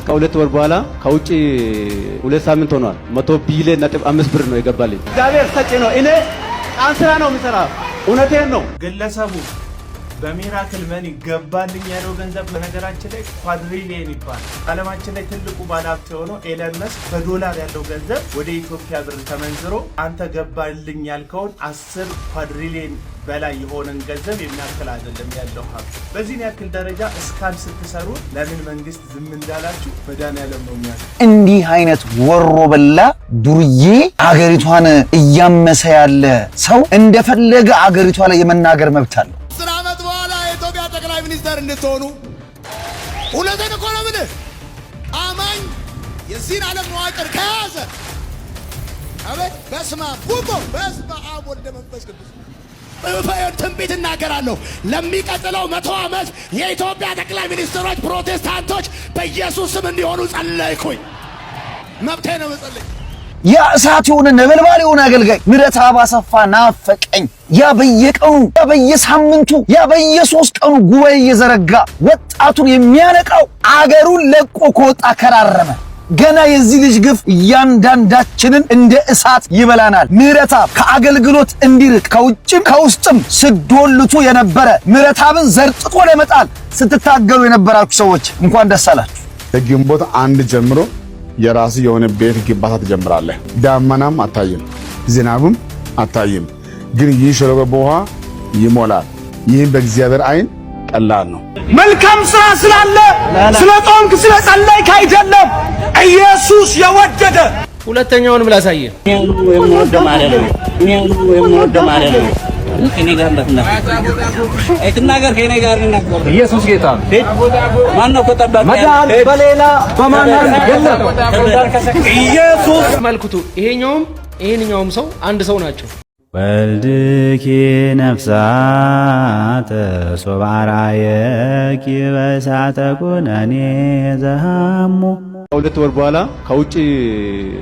ከሁለት ወር በኋላ ከውጪ 2 ሳምንት ሆኗል 100 ቢሊዮን ነጥብ 5 ብር ነው የገባልኝ። እግዚአብሔር ሰጪ ነው። እኔ ቃን ስራ ነው የምሰራ። እውነቴን ነው። ግለሰቡ በሚራክል መኒ ገባልኝ ያለው ገንዘብ በነገራችን ላይ ኳድሪሊየን ይባላል። ዓለማችን ላይ ትልቁ ባለሀብት የሆነው ኤለን መስክ በዶላር ያለው ገንዘብ ወደ ኢትዮጵያ ብር ተመንዝሮ አንተ ገባልኝ ያልከውን 10 ኳድሪሊየን በላይ የሆነን ገንዘብ የሚያክል አይደለም ያለው ሀብት። በዚህ ያክል ደረጃ እስካን ስትሰሩ ለምን መንግስት ዝም እንዳላችሁ መድኃኒዓለም ነው የሚያውቀው። እንዲህ አይነት ወሮ በላ ዱርዬ አገሪቷን እያመሰ ያለ ሰው እንደፈለገ አገሪቷ ላይ የመናገር መብት አለው። ጠቅላይ ሚኒስተር እንድትሆኑ ሁለተኛ እኮ ነው። ምን አማኝ የዚህን ዓለም መዋቅር ከያዘ አቤት በስመ አብ ወልድ መንፈስ ቅዱስ ትንቢት እናገራለሁ። ለሚቀጥለው 100 ዓመት የኢትዮጵያ ጠቅላይ ሚኒስትሮች ፕሮቴስታንቶች በኢየሱስ ስም እንዲሆኑ ጸለይኩኝ። መብቴ ነው መጸለይ። ያ እሳት የሆነ ነበልባል የሆነ አገልጋይ ምረትአብ አሰፋ ናፈቀኝ። ያ በየቀኑ ያ በየሳምንቱ ያ በየ3 ቀኑ ጉባኤ እየዘረጋ ወጣቱን የሚያነቃው አገሩን ለቆ ከወጣ ከራረመ። ገና የዚህ ልጅ ግፍ እያንዳንዳችንን እንደ እሳት ይበላናል። ምረትአብ ከአገልግሎት እንዲርቅ ከውጭም ከውስጥም ስዶልቱ የነበረ ምረትአብን ዘርጥቆ ለመጣል ስትታገሉ የነበራችሁ ሰዎች እንኳን ደስ አላችሁ። ከግንቦት 1 ጀምሮ የራስ የሆነ ቤት ግንባታ ትጀምራለህ። ዳመናም አታይም፣ ዝናብም አታይም፣ ግን ይህ ሸለቆ በውሃ ይሞላል። ይህም በእግዚአብሔር አይን ቀላል ነው። መልካም ስራ ስላለ ስለጾምክ ስለጸለይክ አይደለም ኢየሱስ የወደደ። ሁለተኛውንም ላሳየ ከኔ ጋር ነውና አይተናገር ከኔ ጋር ነውና ኢየሱስ ጌታ ማን ነው ተጠባቂ መዳን በሌላ በማንም የለም። ኢየሱስ መልኩቱ ይሄኛውም ሰው አንድ ሰው ናቸው። ወልድኪ ነፍሳተ ሶባራየኪ በሳተ ኩነኔ ዘሃሙ ከሁለት ወር በኋላ ከውጪ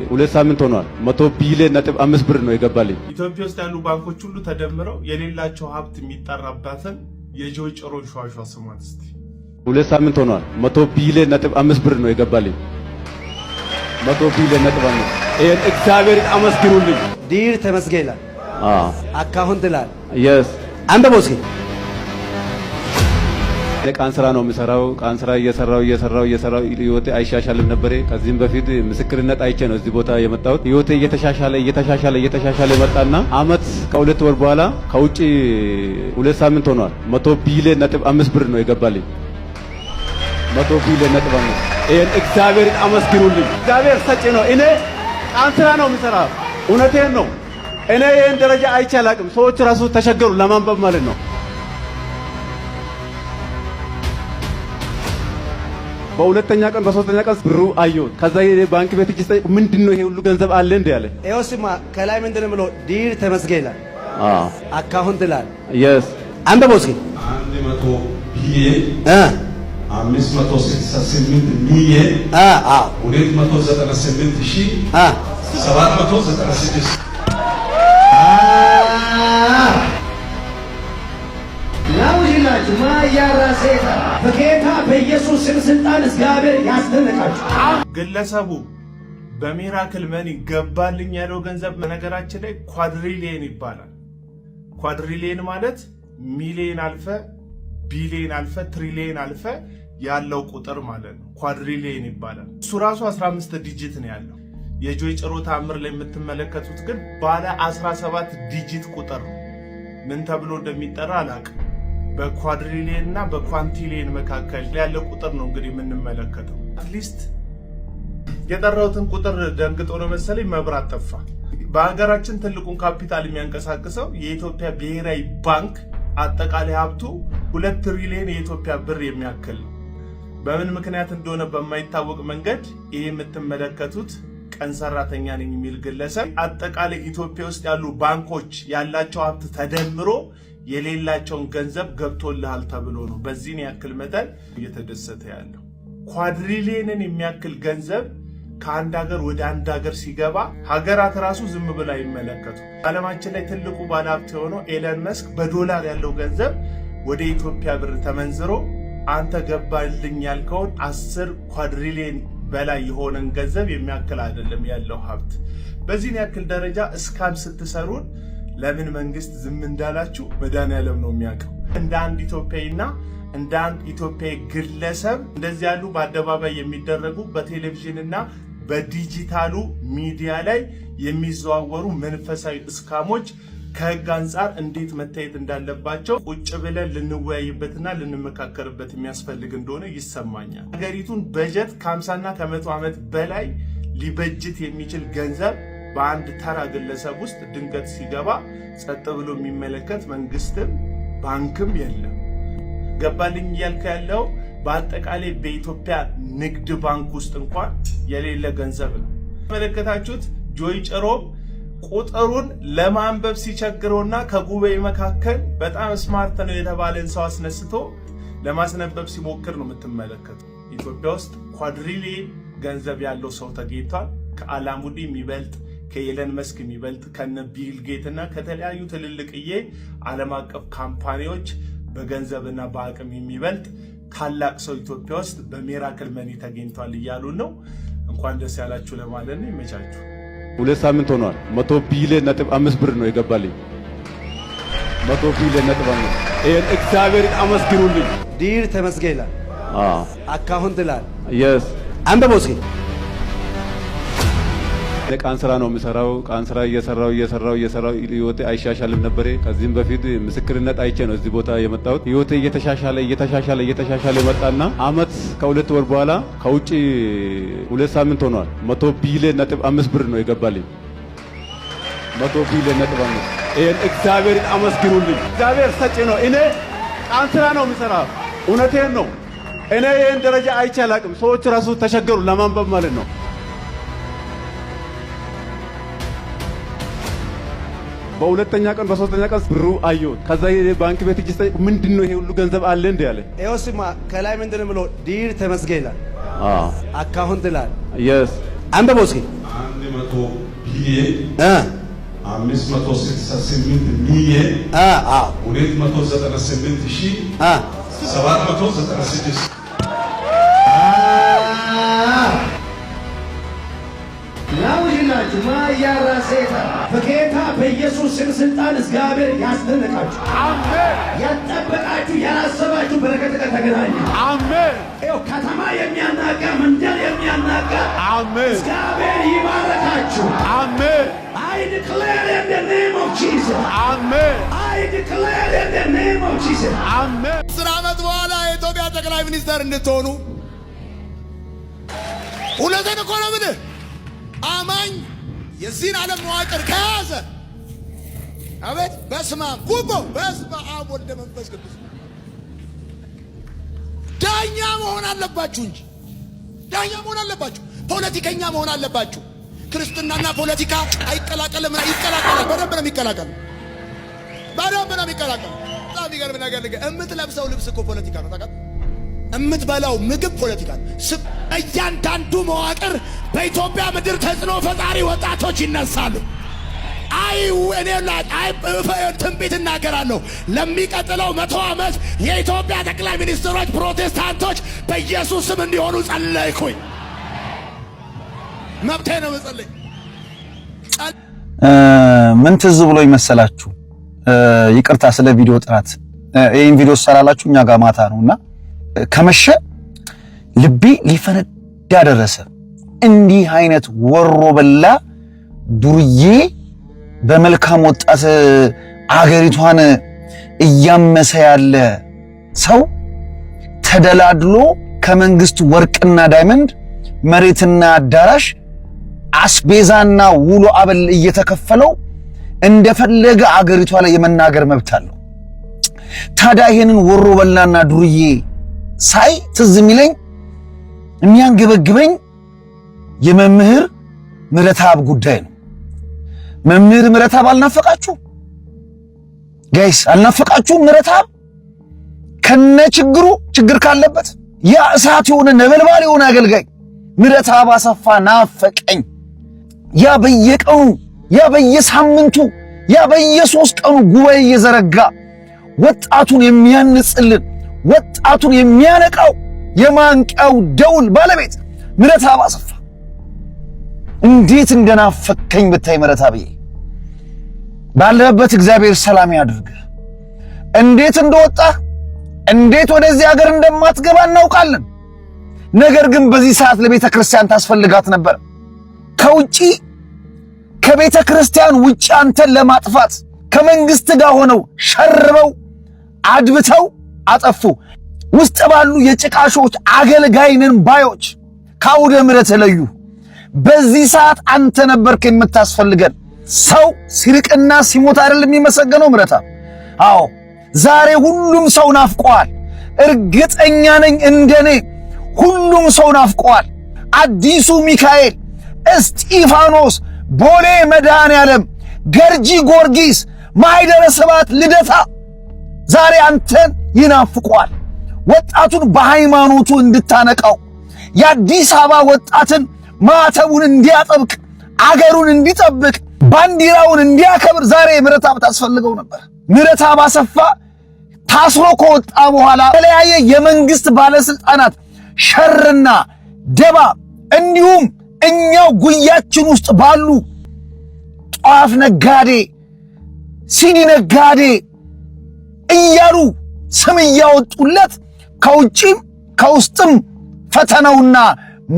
2 ሳምንት ሆኗል 100 ቢሊዮን ነጥብ 5 ብር ነው የገባልኝ። ኢትዮጵያ ውስጥ ያሉ ባንኮች ሁሉ ተደምረው የሌላቸው ሀብት የሚጠራባትን የጆይ ጭሮን ሸዋሸዋ ስሟት እስቲ። 2 ሳምንት ሆኗል 100 ቢሊዮን ነጥብ 5 ብር ነው የገባልኝ። 100 ቢሊዮን ነጥብ 5 ይሄን እግዚአብሔር አመስግኑልኝ። ዲር ተመስገላ አካውንት ላይ yes አንተ ቦስኪ ቃን ስራ ነው የምሰራው። ቃን ስራ እየሰራው ህይወቴ አይሻሻልም ነበር። ከዚህም በፊት ምስክርነት አይቼ ነው እዚህ ቦታ የመጣሁት። ህይወቴ እየተሻሻለ መጣና አመት ከ2 ወር በኋላ ከውጪ 2 ሳምንት ሆኗል 100 ቢሊዮን ነጥብ 5 ብር ነው የገባልኝ። 100 ቢሊዮን ነጥብ 5 ይሄን እግዚአብሔር አመስግኑልኝ። እግዚአብሔር ሰጪ ነው። እኔ ቃን ስራ ነው የምሰራ። እውነቴን ነው። እኔ ይሄን ደረጃ አይቼ አላቅም። ሰዎች ራሱ ተሸገሩ ለማንበብ ማለት ነው። በሁለተኛ ቀን በሶስተኛ ቀን ብሩ አየሁት። ከዛ ባንክ ቤት እጅ ጠይቁ ምንድነው ይሄ ሁሉ ገንዘብ አለ እንዴ ያለ ኤውስማ ከላይ ምንድነው ብሎ ዲር ተመስገላ አካውንት ላይ yes አንተ ቦስኪ 100 ቢሊዮን 568 ሚሊዮን 298796 ላውጅላችሁ ማያራሴታ በጌታ በኢየሱስ ስልጣን እግዚአብሔር ያስደነቃችሁ። ግለሰቡ በሚራክል መኒ ገባልኝ ያለው ገንዘብ በነገራችን ላይ ኳድሪሊየን ይባላል። ኳድሪሊየን ማለት ሚሊዮን አልፈ ቢሊዮን አልፈ ትሪሊየን አልፈ ያለው ቁጥር ማለት ነው። ኳድሪሊየን ይባላል። እሱ ራሱ 15 ዲጂት ነው ያለው። የጆይ ጭሮ ታምር ላይ የምትመለከቱት ግን ባለ 17 ዲጂት ቁጥር ነው። ምን ተብሎ እንደሚጠራ አላውቅም። በኳድሪሊየን እና በኳንቲሊየን መካከል ያለ ቁጥር ነው እንግዲህ የምንመለከተው። አትሊስት የጠራውትን ቁጥር ደንግጦ ነው መሰለኝ መብራት ጠፋ። በሀገራችን ትልቁን ካፒታል የሚያንቀሳቅሰው የኢትዮጵያ ብሔራዊ ባንክ አጠቃላይ ሀብቱ 2 ትሪሊየን የኢትዮጵያ ብር የሚያክል ነው። በምን ምክንያት እንደሆነ በማይታወቅ መንገድ ይሄ የምትመለከቱት ቀን ሰራተኛ ነኝ የሚል ግለሰብ አጠቃላይ ኢትዮጵያ ውስጥ ያሉ ባንኮች ያላቸው ሀብት ተደምሮ የሌላቸውን ገንዘብ ገብቶልሃል ተብሎ ነው በዚህን ያክል መጠን እየተደሰተ ያለው። ኳድሪሊየንን የሚያክል ገንዘብ ከአንድ ሀገር ወደ አንድ ሀገር ሲገባ ሀገራት ራሱ ዝም ብላ ይመለከቱ። ዓለማችን ላይ ትልቁ ባለሀብት የሆነው ኤለን መስክ በዶላር ያለው ገንዘብ ወደ ኢትዮጵያ ብር ተመንዝሮ አንተ ገባልኝ ያልከውን 10 ኳድሪሊየን በላይ የሆነን ገንዘብ የሚያክል አይደለም ያለው ሀብት። በዚህን ያክል ደረጃ እስካም ስትሰሩን ለምን መንግስት ዝም እንዳላችሁ መድኃኒዓለም ነው የሚያውቀው። እንደ አንድ ኢትዮጵያዊና እንደ አንድ ኢትዮጵያዊ ግለሰብ እንደዚህ ያሉ በአደባባይ የሚደረጉ በቴሌቪዥንና በዲጂታሉ ሚዲያ ላይ የሚዘዋወሩ መንፈሳዊ እስካሞች ከህግ አንጻር እንዴት መታየት እንዳለባቸው ቁጭ ብለን ልንወያይበትና ልንመካከርበት የሚያስፈልግ እንደሆነ ይሰማኛል። ሀገሪቱን በጀት ከ50ና ከ100 ዓመት በላይ ሊበጅት የሚችል ገንዘብ በአንድ ተራ ግለሰብ ውስጥ ድንገት ሲገባ ጸጥ ብሎ የሚመለከት መንግስትም ባንክም የለም። ገባልኝ እያልከ ያለው በአጠቃላይ በኢትዮጵያ ንግድ ባንክ ውስጥ እንኳን የሌለ ገንዘብ ነው። መለከታችሁት ጆይ ጭሮም ቁጥሩን ለማንበብ ሲቸግረውና ከጉባኤ መካከል በጣም ስማርት ነው የተባለን ሰው አስነስቶ ለማስነበብ ሲሞክር ነው የምትመለከቱ። ኢትዮጵያ ውስጥ ኳድሪሊየን ገንዘብ ያለው ሰው ተገኝቷል። ከአላሙዲ የሚበልጥ ከኤለን መስክ የሚበልጥ ከነ ቢል ጌት እና ከተለያዩ ትልልቅዬ ዓለም አቀፍ ካምፓኒዎች በገንዘብና በአቅም የሚበልጥ ታላቅ ሰው ኢትዮጵያ ውስጥ በሚራክል መኒ ተገኝቷል እያሉ ነው። እንኳን ደስ ያላችሁ ለማለት ነው። ይመቻችሁ። 2 ሳምንት ሆኗል። 100 ቢሊዮን ነጥብ 5 ብር ነው የገባልኝ። 100 ቢሊዮን ነጥብ 5 ይሄን እግዚአብሔርን አመስግኑልኝ። ዲር ተመስገን ይላል። አካውንት ይላል። የስ አንበቦ እስኪ ቃን ስራ ነው የምሰራው። ቃን ስራ እየሰራው ህይወቴ አይሻሻልም ነበር። ከዚህም በፊት ምስክርነት አይቼ ነው እዚህ ቦታ የመጣሁት። ህይወቴ እየተሻሻለ መጣና አመት ከ2 ወር በኋላ ከውጪ 2 ሳምንት ሆኗል። 100 ቢሊዮን ነጥብ 5 ብር ነው የገባልኝ። 100 ቢሊዮን ነጥብ 5 ይሄን እግዚአብሔርን አመስግኑልኝ። እግዚአብሔር ሰጪ ነው። እኔ ቃን ስራ ነው የምሰራው። እውነቴን ነው። እኔ ይሄን ደረጃ አይቼ አላቅም። ሰዎች ራሱ ተቸገሩ ለማንበብ ማለት ነው። በሁለተኛ ቀን በሶስተኛ ቀን ብሩ አየሁት። ከዛ ባንክ ቤት እጅ ምንድነው ይሄ ሁሉ ገንዘብ አለ እንዴ ያለ ኤውስማ ከላይ ምንድነው ብሎ ዲር ተመስገን ይላል። አካውንት ይላል። የስ አንበቦ እስኪ 100 ቢሊዮን 568 ሚሊዮን 298,796 ላውጅላችሁ ማያራ ሴታ በጌታ በኢየሱስ ስም ስልጣን እግዚአብሔር ያስደነቃችሁ፣ አሜን። ያጠበቃችሁ ያላሰባችሁ በረከት ተገናኘ፣ አሜን። ይኸው ከተማ የሚያናጋ መንደር የሚያናጋ፣ አሜን። እግዚአብሔር ይባረካችሁ፣ አሜን። I declare in the name of Jesus, amen. I declare in the name of Jesus, amen. 10 ዓመት በኋላ የኢትዮጵያ ጠቅላይ ሚኒስትር እንድትሆኑ ሁለተኛ እኮ ነው ምን አማኝ የዚህን ዓለም መዋቅር ከያዘ አቤት በስመ አብ ጉቦ በስመ አብ ወልደ መንፈስ ቅዱስ ዳኛ መሆን አለባችሁ እንጂ ዳኛ መሆን አለባችሁ። ፖለቲከኛ መሆን አለባችሁ። ክርስትናና ፖለቲካ አይቀላቀልም። ይቀላቀላል። በደንብ ነው የሚቀላቀል። በደንብ ነው የሚቀላቀል። በጣም የሚገርም ነገር የምትለብሰው ልብስ እኮ ፖለቲካ ነው። ታውቃለህ? የምትበላው ምግብ ፖለቲካ ነው። እያንዳንዱ መዋቅር በኢትዮጵያ ምድር ተጽዕኖ ፈጣሪ ወጣቶች ይነሳሉ። ትንቢት እናገራለሁ። ለሚቀጥለው 100 ዓመት የኢትዮጵያ ጠቅላይ ሚኒስትሮች ፕሮቴስታንቶች በኢየሱስ ስም እንዲሆኑ ጸለይኩኝ። መብቴ ነው መጸለይ። ምን ትዝ ብሎ ይመሰላችሁ? ይቅርታ ስለ ቪዲዮ ጥራት። ይሄን ቪዲዮ ሰራላችሁ እኛ ጋር ማታ ነውና ከመሸ ልቤ ሊፈነዳ ደረሰ። እንዲህ አይነት ወሮ በላ ዱርዬ በመልካም ወጣት አገሪቷን እያመሰ ያለ ሰው ተደላድሎ ከመንግስት ወርቅና ዳይመንድ መሬትና አዳራሽ አስቤዛና ውሎ አበል እየተከፈለው እንደፈለገ አገሪቷ ላይ የመናገር መብት አለው። ታዲያ ይሄንን ወሮ በላና ዱርዬ ሳይ ትዝ የሚለኝ የሚያንገበግበኝ የመምህር ምረታብ ጉዳይ ነው። መምህር ምረታብ አልናፈቃችሁ ጋይስ? አልናፈቃችሁ? ምረታብ ከነ ችግር ካለበት ያ እሳት የሆነ ነበልባል የሆነ አገልጋይ ምረታብ አሰፋ ናፈቀኝ። ያ በየቀኑ ያ በየሳምንቱ ያ በየ3 ቀኑ ጉባኤ እየዘረጋ ወጣቱን የሚያንጽልን ወጣቱን የሚያነቃው የማንቂያው ደውል ባለቤት ምረታብ አሰፋ እንዴት እንደናፈከኝ ብታይ ምረታብዬ ባለበት እግዚአብሔር ሰላም ያድርግ። እንዴት እንደወጣ እንዴት ወደዚህ ሀገር እንደማትገባ እናውቃለን። ነገር ግን በዚህ ሰዓት ለቤተ ክርስቲያን ታስፈልጋት ነበር። ከውጪ ከቤተ ክርስቲያን ውጪ አንተን ለማጥፋት ከመንግስት ጋር ሆነው ሸርበው አድብተው አጠፉ። ውስጥ ባሉ የጭቃሾች አገልጋይንን ባዮች ከአውደ ምሕረት ለዩ። በዚህ ሰዓት አንተ ነበርክ የምታስፈልገን። ሰው ሲርቅና ሲሞት አይደለም የሚመሰገነው ምረታብ። አዎ ዛሬ ሁሉም ሰው ናፍቀዋል። እርግጠኛ ነኝ እንደኔ ሁሉም ሰው ናፍቀዋል። አዲሱ ሚካኤል፣ እስጢፋኖስ፣ ቦሌ መድኃኔዓለም፣ ገርጂ ጊዮርጊስ፣ ማኅደረ ስብሐት፣ ልደታ ዛሬ አንተን ይናፍቀዋል። ወጣቱን በሃይማኖቱ እንድታነቃው የአዲስ አበባ ወጣትን ማተቡን እንዲያጠብቅ አገሩን እንዲጠብቅ ባንዲራውን እንዲያከብር ዛሬ ምረታብ ታስፈልገው ነበር። ምረታብ አሰፋ ታስሮ ከወጣ በኋላ የተለያየ የመንግስት ባለስልጣናት ሸርና ደባ እንዲሁም እኛው ጉያችን ውስጥ ባሉ ጧፍ ነጋዴ፣ ሲኒ ነጋዴ እያሉ ስም እያወጡለት ከውጪም ከውስጥም ፈተናውና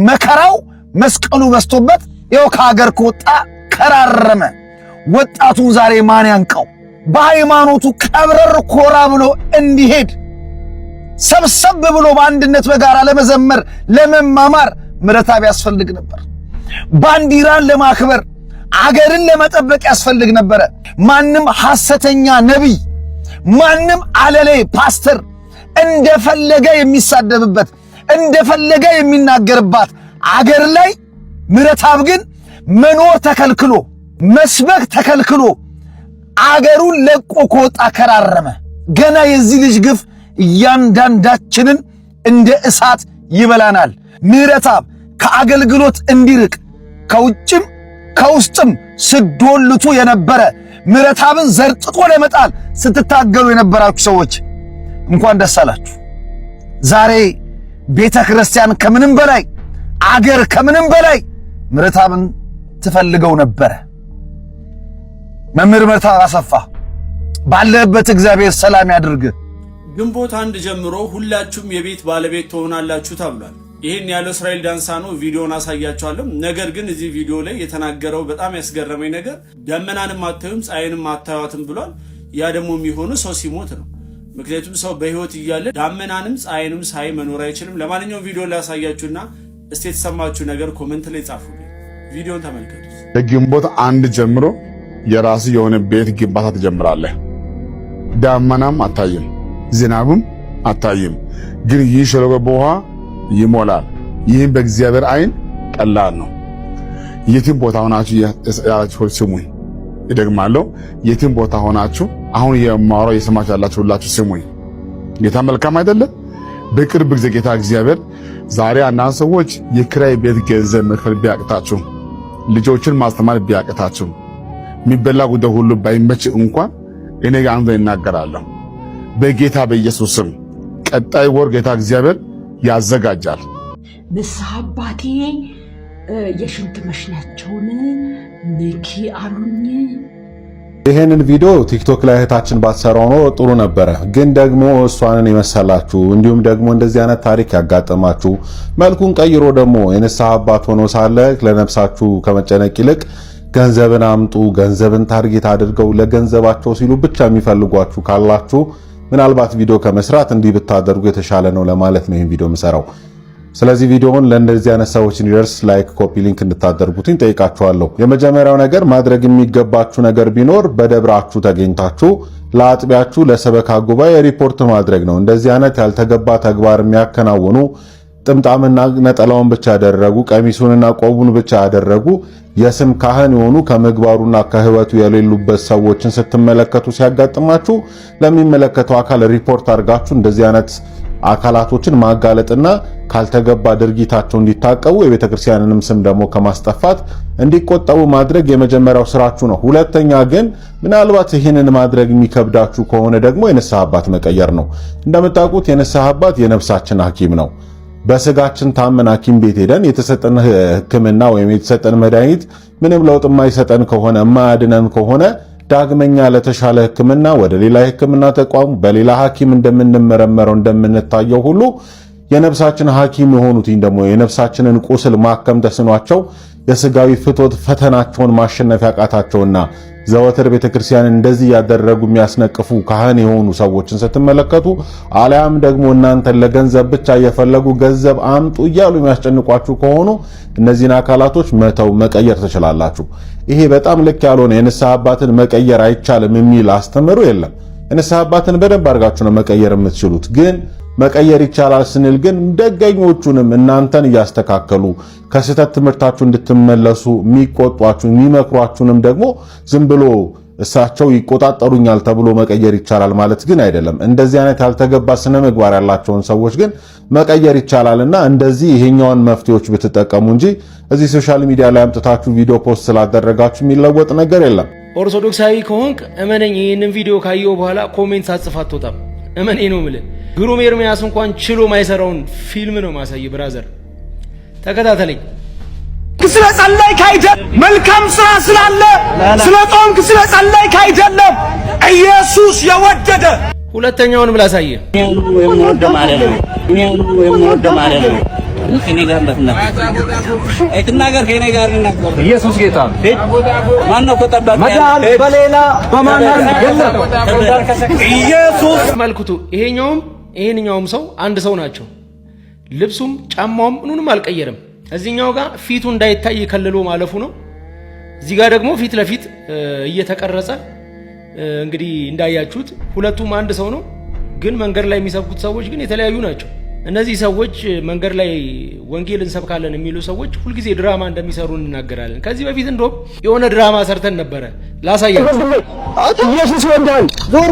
መከራው መስቀሉ በስቶበት ይኸው ከሀገር ከወጣ ከራረመ። ወጣቱን ዛሬ ማን ያንቀው? በሃይማኖቱ ቀብረር ኮራ ብሎ እንዲሄድ ሰብሰብ ብሎ በአንድነት በጋራ ለመዘመር ለመማማር ምረታብ ያስፈልግ ነበር። ባንዲራን ለማክበር አገርን ለመጠበቅ ያስፈልግ ነበረ። ማንም ሐሰተኛ ነቢይ፣ ማንም አለሌ ፓስተር እንደፈለገ የሚሳደብበት እንደፈለገ የሚናገርባት አገር ላይ ምረታብ ግን መኖር ተከልክሎ መስበክ ተከልክሎ አገሩን ለቆ ከወጣ ከራረመ። ገና የዚህ ልጅ ግፍ እያንዳንዳችንን እንደ እሳት ይበላናል። ምረታብ ከአገልግሎት እንዲርቅ ከውጭም ከውስጥም ስዶልቱ የነበረ ምረታብን ዘርጥጦ ለመጣል ስትታገሉ የነበራችሁ ሰዎች እንኳን ደስ አላችሁ። ዛሬ ቤተ ክርስቲያን ከምንም በላይ አገር ከምንም በላይ ምረታብን ትፈልገው ነበረ። መምህር ምረታብ አሰፋ ባለበት እግዚአብሔር ሰላም ያድርግ። ግንቦት 1 ጀምሮ ሁላችሁም የቤት ባለቤት ትሆናላችሁ ተብሏል። ይሄን ያለው እስራኤል ዳንሳ ነው። ቪዲዮን አሳያችኋለሁ። ነገር ግን እዚህ ቪዲዮ ላይ የተናገረው በጣም ያስገረመኝ ነገር ደመናንም አታዩም ፀሐይንም አታዩትም ብሏል። ያ ደግሞ የሚሆነው ሰው ሲሞት ነው። ምክንያቱም ሰው በህይወት እያለ ደመናንም ፀሐይንም ሳይ መኖር አይችልም። ለማንኛውም ቪዲዮ ላይ ያሳያችሁና እስቲ የተሰማችሁ ነገር ኮሜንት ላይ ጻፉልኝ። ቪዲዮን ተመልከቱት። ከግንቦት 1 ጀምሮ የራስ የሆነ ቤት ግንባታ ትጀምራለህ። ደመናም አታይም ዝናብም አታይም፣ ግን ይህ ሸለቆ በውሃ ይሞላል። ይህም በእግዚአብሔር አይን ቀላል ነው። የትም ቦታ ሆናችሁ ያላችሁ ስሙኝ፣ እደግማለሁ። የትም ቦታ ሆናችሁ አሁን የማወራው የሰማችሁ ያላችሁ ሁላችሁ ስሙኝ። ጌታ መልካም አይደለም? በቅርብ ጊዜ ጌታ እግዚአብሔር ዛሬ አንዳንድ ሰዎች የኪራይ ቤት ገንዘብ መክፈል ቢያቅታችሁ፣ ልጆችን ማስተማር ቢያቅታችሁ፣ የሚበላ ጉዳይ ሁሉ ባይመች እንኳን እኔ ጋር አንተ ይናገራለሁ በጌታ በኢየሱስ ስም ቀጣይ ወር ጌታ እግዚአብሔር ያዘጋጃል። ንስሐ አባቴ የሽንት መሽናቸውን ንኪ አሉኝ። ይሄንን ቪዲዮ ቲክቶክ ላይ እህታችን ባትሰራው ነው ጥሩ ነበረ። ግን ደግሞ እሷንን የመሰላችሁ እንዲሁም ደግሞ እንደዚህ አይነት ታሪክ ያጋጠማችሁ መልኩን ቀይሮ ደግሞ የንስሐ አባት ሆኖ ሳለ ለነፍሳችሁ ከመጨነቅ ይልቅ ገንዘብን አምጡ፣ ገንዘብን ታርጌት አድርገው ለገንዘባቸው ሲሉ ብቻ የሚፈልጓችሁ ካላችሁ ምናልባት ቪዲዮ ከመስራት እንዲህ ብታደርጉ የተሻለ ነው ለማለት ነው ይሄን ቪዲዮ የምሰራው። ስለዚህ ቪዲዮውን ለእንደዚህ አይነት ሰዎች እንዲደርስ ላይክ፣ ኮፒ ሊንክ እንድታደርጉት ጠይቃችኋለሁ። የመጀመሪያው ነገር ማድረግ የሚገባችሁ ነገር ቢኖር በደብራችሁ ተገኝታችሁ ለአጥቢያችሁ ለሰበካ ጉባኤ ሪፖርት ማድረግ ነው። እንደዚህ አይነት ያልተገባ ተግባር የሚያከናውኑ ጥምጣምና ነጠላውን ብቻ ያደረጉ ቀሚሱንና ቆቡን ብቻ ያደረጉ የስም ካህን የሆኑ ከምግባሩና ከህይወቱ የሌሉበት ሰዎችን ስትመለከቱ ሲያጋጥማችሁ ለሚመለከተው አካል ሪፖርት አድርጋችሁ እንደዚህ አይነት አካላቶችን ማጋለጥና ካልተገባ ድርጊታቸው እንዲታቀቡ የቤተክርስቲያንንም ስም ደግሞ ከማስጠፋት እንዲቆጠቡ ማድረግ የመጀመሪያው ስራችሁ ነው። ሁለተኛ ግን ምናልባት ይህንን ማድረግ የሚከብዳችሁ ከሆነ ደግሞ የንስሐ አባት መቀየር ነው። እንደምታውቁት የንስሐ አባት የነፍሳችን ሐኪም ነው። በስጋችን ታመን ሐኪም ቤት ሄደን የተሰጠን ሕክምና ወይም የተሰጠን መድኃኒት ምንም ለውጥ የማይሰጠን ከሆነ የማያድነን ከሆነ ዳግመኛ ለተሻለ ሕክምና ወደ ሌላ ሕክምና ተቋም በሌላ ሐኪም እንደምንመረመረው እንደምንታየው ሁሉ የነፍሳችን ሐኪም የሆኑት ደግሞ የነፍሳችንን ቁስል ማከም ተስኗቸው የስጋዊ ፍቶት ፈተናቸውን ማሸነፍ ያቃታቸውና ዘወትር ቤተክርስቲያን እንደዚህ ያደረጉ የሚያስነቅፉ ካህን የሆኑ ሰዎችን ስትመለከቱ አልያም ደግሞ እናንተን ለገንዘብ ብቻ እየፈለጉ ገንዘብ አምጡ እያሉ የሚያስጨንቋችሁ ከሆኑ እነዚህን አካላቶች መተው መቀየር ትችላላችሁ። ይሄ በጣም ልክ ያልሆነ የንስሐ አባትን መቀየር አይቻልም የሚል አስተምሮ የለም። የንስሐ አባትን በደንብ አድርጋችሁ ነው መቀየር የምትችሉት። ግን መቀየር ይቻላል ስንል ግን ደገኞቹንም እናንተን እያስተካከሉ ከስህተት ትምህርታችሁ እንድትመለሱ የሚቆጧችሁ የሚመክሯችሁንም ደግሞ ዝም ብሎ እሳቸው ይቆጣጠሩኛል ተብሎ መቀየር ይቻላል ማለት ግን አይደለም። እንደዚህ አይነት ያልተገባ ስነ ምግባር ያላቸውን ሰዎች ግን መቀየር ይቻላልና እንደዚህ ይሄኛውን መፍትሄዎች ብትጠቀሙ እንጂ እዚህ ሶሻል ሚዲያ ላይ አምጥታችሁ ቪዲዮ ፖስት ስላደረጋችሁ የሚለወጥ ነገር የለም። ኦርቶዶክሳዊ ከሆንክ እመነኝ፣ ይህንን ቪዲዮ ካየው በኋላ ኮሜንት ሳትጽፍ አትወጣም። እመኔ ነው የምልህ። ግሩም ኤርሚያስ እንኳን ችሎ ማይሰራውን ፊልም ነው ማሳይ። ብራዘር ተከታተለኝ። ስለ ጸለይክ አይደለም፣ መልካም ስራ ስላለ ስለ ጾምክ ስለ ጸለይክ አይደለም። ኢየሱስ የወደደ ሁለተኛውን ብላ ሳየ የምወደ ማለት ነው። የምወደ ማለት ነው። ከኔ ጋር እንደትና አይተናገር ከኔ ጋር እናገር። ኢየሱስ ጌታ ማን ነው ተጠባቂ? መዳን በሌላ በማንም የለም። ኢየሱስ መልኩቱ ይሄኛውም ሰው አንድ ሰው ናቸው። ልብሱም ጫማውም ምኑንም አልቀየረም። እዚህኛው ጋር ፊቱ እንዳይታይ ከልሎ ማለፉ ነው። እዚህ ጋር ደግሞ ፊት ለፊት እየተቀረጸ እንግዲህ እንዳያችሁት ሁለቱም አንድ ሰው ነው። ግን መንገድ ላይ የሚሰብኩት ሰዎች ግን የተለያዩ ናቸው። እነዚህ ሰዎች መንገድ ላይ ወንጌል እንሰብካለን የሚሉ ሰዎች ሁልጊዜ ድራማ እንደሚሰሩ እንናገራለን። ከዚህ በፊት እንደውም የሆነ ድራማ ሰርተን ነበረ ላሳያችሁ። ኢየሱስ ወንዳል ዞር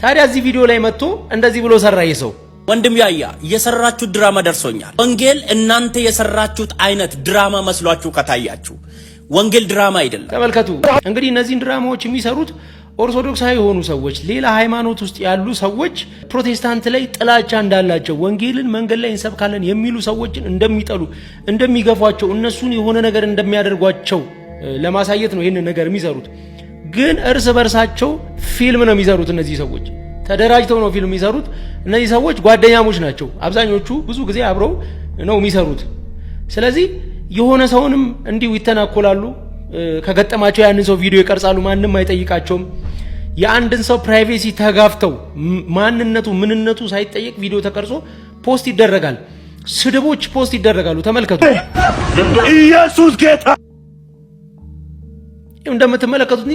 ታዲያ እዚህ ቪዲዮ ላይ መጥቶ እንደዚህ ብሎ ሰራ። ይሰው ወንድም ያያ የሰራችሁት ድራማ ደርሶኛል። ወንጌል እናንተ የሰራችሁት አይነት ድራማ መስሏችሁ ከታያችሁ ወንጌል ድራማ አይደለም። ተመልከቱ እንግዲህ እነዚህን ድራማዎች የሚሰሩት ኦርቶዶክሳዊ የሆኑ ሰዎች፣ ሌላ ሃይማኖት ውስጥ ያሉ ሰዎች ፕሮቴስታንት ላይ ጥላቻ እንዳላቸው፣ ወንጌልን መንገድ ላይ እንሰብካለን የሚሉ ሰዎችን እንደሚጠሉ፣ እንደሚገፏቸው፣ እነሱን የሆነ ነገር እንደሚያደርጓቸው ለማሳየት ነው ይህንን ነገር የሚሰሩት። ግን እርስ በርሳቸው ፊልም ነው የሚሰሩት። እነዚህ ሰዎች ተደራጅተው ነው ፊልም የሚሰሩት። እነዚህ ሰዎች ጓደኛሞች ናቸው። አብዛኞቹ ብዙ ጊዜ አብረው ነው የሚሰሩት። ስለዚህ የሆነ ሰውንም እንዲሁ ይተናኮላሉ። ከገጠማቸው ያንን ሰው ቪዲዮ ይቀርጻሉ። ማንም አይጠይቃቸውም። የአንድን ሰው ፕራይቬሲ ተጋፍተው ማንነቱ ምንነቱ ሳይጠየቅ ቪዲዮ ተቀርጾ ፖስት ይደረጋል። ስድቦች ፖስት ይደረጋሉ። ተመልከቱ። ኢየሱስ ጌታ እንደምትመለከቱት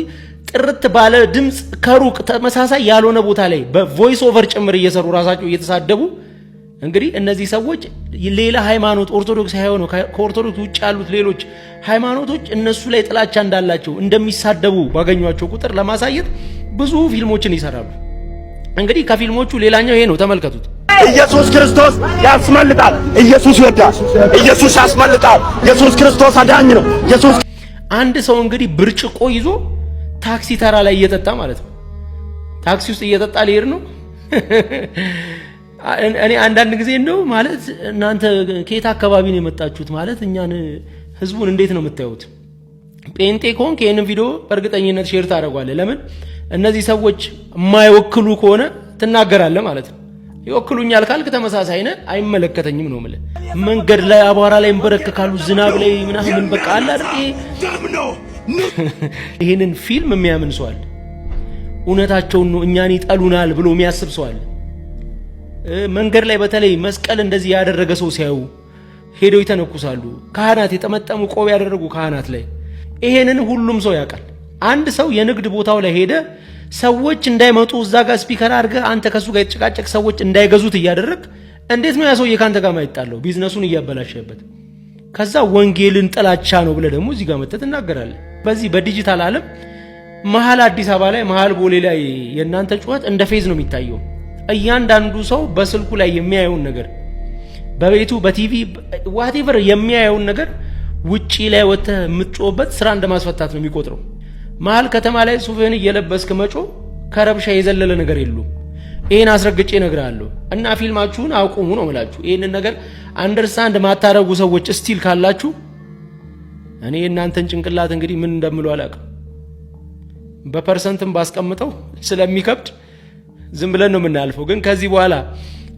ጥርት ባለ ድምጽ ከሩቅ ተመሳሳይ ያልሆነ ቦታ ላይ በቮይስ ኦቨር ጭምር እየሰሩ ራሳቸው እየተሳደቡ እንግዲህ እነዚህ ሰዎች ሌላ ሃይማኖት ኦርቶዶክስ ሃይማኖት ከኦርቶዶክስ ውጭ ያሉት ሌሎች ሃይማኖቶች እነሱ ላይ ጥላቻ እንዳላቸው እንደሚሳደቡ ባገኟቸው ቁጥር ለማሳየት ብዙ ፊልሞችን ይሰራሉ። እንግዲህ ከፊልሞቹ ሌላኛው ይሄ ነው። ተመልከቱት። ኢየሱስ ክርስቶስ ያስመልጣል። ኢየሱስ ይወዳል። ኢየሱስ ያስመልጣል። ኢየሱስ ክርስቶስ አዳኝ ነው። ኢየሱስ አንድ ሰው እንግዲህ ብርጭቆ ይዞ ታክሲ ተራ ላይ እየጠጣ ማለት ነው። ታክሲ ውስጥ እየጠጣ ሊሄድ ነው። እኔ አንዳንድ ጊዜ እንደው ማለት እናንተ ከየት አካባቢ ነው የመጣችሁት? ማለት እኛን ህዝቡን እንዴት ነው የምታዩት? ጴንጤ ከሆንክ ይሄንን ቪዲዮ በእርግጠኝነት ሼር ታደርጓለህ። ለምን እነዚህ ሰዎች የማይወክሉ ከሆነ ትናገራለህ ማለት ነው። ይወክሉኛል ካልክ ተመሳሳይ ነህ፣ አይመለከተኝም ነው የምልህ። መንገድ ላይ አቧራ ላይ እንበረከካሉ፣ ዝናብ ላይ ምናምን በቃ አለ አይደል? ይሄንን ፊልም የሚያምን ሰው አለ። እውነታቸውን ነው፣ እኛን ይጠሉናል ብሎ የሚያስብ ሰው አለ። መንገድ ላይ በተለይ መስቀል እንደዚህ ያደረገ ሰው ሲያዩ ሄደው ይተነኩሳሉ። ካህናት የጠመጠሙ ቆብ ያደረጉ ካህናት ላይ ይሄንን ሁሉም ሰው ያውቃል። አንድ ሰው የንግድ ቦታው ላይ ሄደ ሰዎች እንዳይመጡ እዛ ጋር ስፒከር አድርገህ አንተ ከሱ ጋር የተጨቃጨቅ ሰዎች እንዳይገዙት እያደረግ እንዴት ነው ያ ሰውዬ ካንተ ጋር ማይጣለው? ቢዝነሱን እያበላሸበት። ከዛ ወንጌልን ጥላቻ ነው ብለህ ደግሞ እዚህ ጋር መተህ ትናገራለህ። በዚህ በዲጂታል ዓለም መሀል አዲስ አበባ ላይ መሀል ቦሌ ላይ የእናንተ ጩኸት እንደ ፌዝ ነው የሚታየው። እያንዳንዱ ሰው በስልኩ ላይ የሚያየውን ነገር በቤቱ በቲቪ ዋቴቨር የሚያየውን ነገር ውጪ ላይ ወጥተህ የምትጮህበት ስራ እንደማስፈታት ነው የሚቆጥረው። መሀል ከተማ ላይ ሱፍህን እየለበስክ መጮህ ከረብሻ የዘለለ ነገር የለውም። ይሄን አስረግጬ እነግራለሁ። እና ፊልማችሁን አቁሙ ነው የምላችሁ። ይሄንን ነገር አንደርስታንድ ማታረጉ ሰዎች ስቲል ካላችሁ እኔ እናንተን ጭንቅላት እንግዲህ ምን እንደምለው አላውቅም። በፐርሰንትም ባስቀምጠው ስለሚከብድ ዝም ብለን ነው የምናልፈው። ግን ከዚህ በኋላ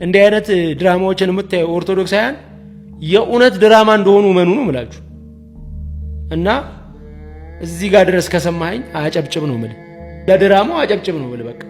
እንዲህ አይነት ድራማዎችን የምታዩ ኦርቶዶክሳውያን የእውነት ድራማ እንደሆኑ መኑ ነው የምላችሁ። እና እዚህ ጋር ድረስ ከሰማኸኝ አጨብጭብ ነው የምልህ። ለድራማው አጨብጭብ ነው የምልህ በቃ።